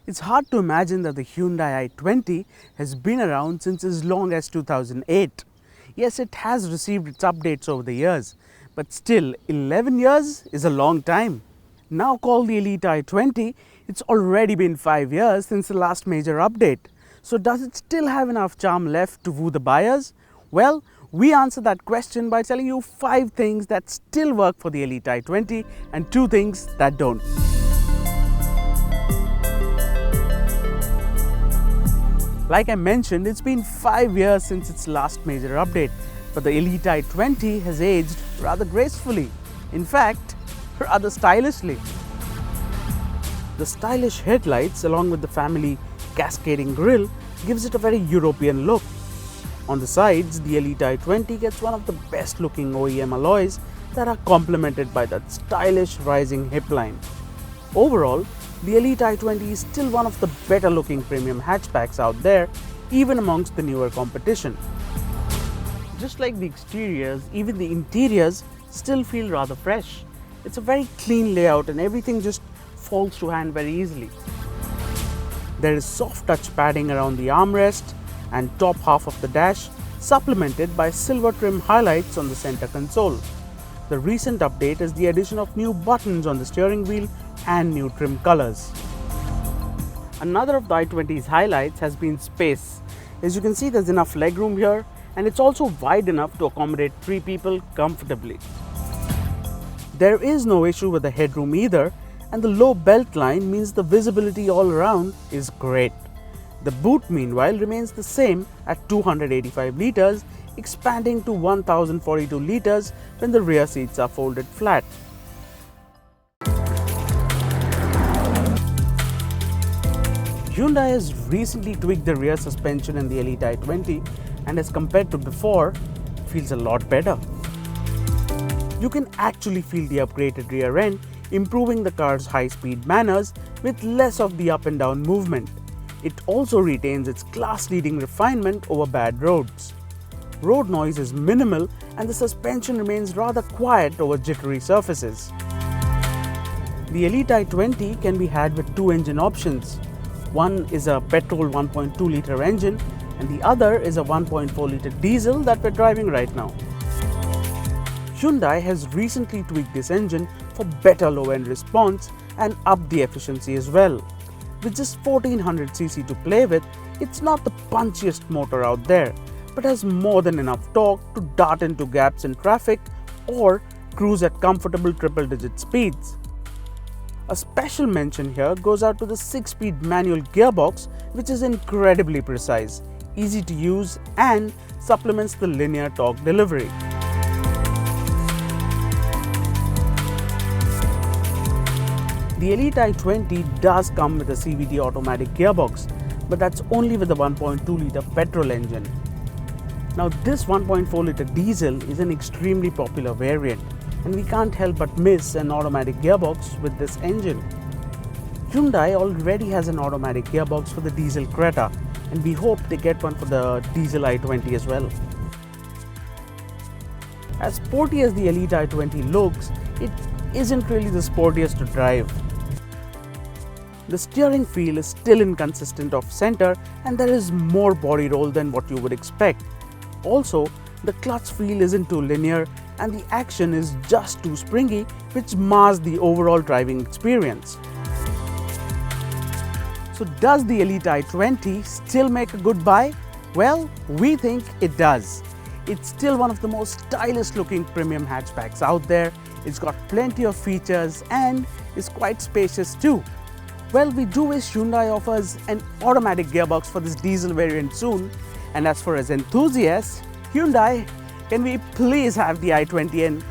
It's hard to imagine that the Hyundai i20 has been around since as long as 2008. Yes, it has received its updates over the years, but still 11 years is a long time. Now called the Elite i20, it's already been 5 years since the last major update. So does it still have enough charm left to woo the buyers? Well, we answer that question by telling you 5 things that still work for the Elite i20 and 2 things that don't. Like I mentioned, it's been 5 years since its last major update, but the Elite i20 has aged rather gracefully. In fact, rather stylishly. The stylish headlights along with the family cascading grille gives it a very European look. On the sides, the Elite i20 gets one of the best looking OEM alloys that are complemented by that stylish rising hip line. Overall, the Elite i20 is still one of the better looking premium hatchbacks out there, even amongst the newer competition. Just like the exteriors, even the interiors still feel rather fresh. It's a very clean layout and everything just falls to hand very easily. There is soft touch padding around the armrest and top half of the dash, supplemented by silver trim highlights on the center console. The recent update is the addition of new buttons on the steering wheel and new trim colors. Another of the i20's highlights has been space. As you can see, there's enough legroom here, and it's also wide enough to accommodate 3 people comfortably. There is no issue with the headroom either, and the low belt line means the visibility all around is great. The boot meanwhile remains the same at 285 litres, expanding to 1042 litres when the rear seats are folded flat. Hyundai has recently tweaked the rear suspension in the Elite i20, and as compared to before, feels a lot better. You can actually feel the upgraded rear end, improving the car's high-speed manners with less of the up and down movement. It also retains its class-leading refinement over bad roads. Road noise is minimal and the suspension remains rather quiet over jittery surfaces. The Elite i20 can be had with 2 engine options. One is a petrol 1.2 litre engine and the other is a 1.4 litre diesel that we're driving right now. Hyundai has recently tweaked this engine for better low-end response and upped the efficiency as well. With just 1400cc to play with, it's not the punchiest motor out there, but has more than enough torque to dart into gaps in traffic or cruise at comfortable triple-digit speeds. A special mention here goes out to the 6-speed manual gearbox, which is incredibly precise, easy to use and supplements the linear torque delivery. The Elite i20 does come with a CVT automatic gearbox, but that's only with the 1.2 litre petrol engine. Now this 1.4 litre diesel is an extremely popular variant, and we can't help but miss an automatic gearbox with this engine. Hyundai already has an automatic gearbox for the diesel Creta, and we hope they get one for the diesel i20 as well. As sporty as the Elite i20 looks, it isn't really the sportiest to drive. The steering feel is still inconsistent off center and there is more body roll than what you would expect. Also, the clutch feel isn't too linear and the action is just too springy, which mars the overall driving experience. So does the Elite i20 still make a good buy? Well, we think it does. It's still one of the most stylish looking premium hatchbacks out there. It's got plenty of features and is quite spacious too. Well, we do wish Hyundai offers an automatic gearbox for this diesel variant soon. And as for us enthusiasts, Hyundai, can we please have the i20 in?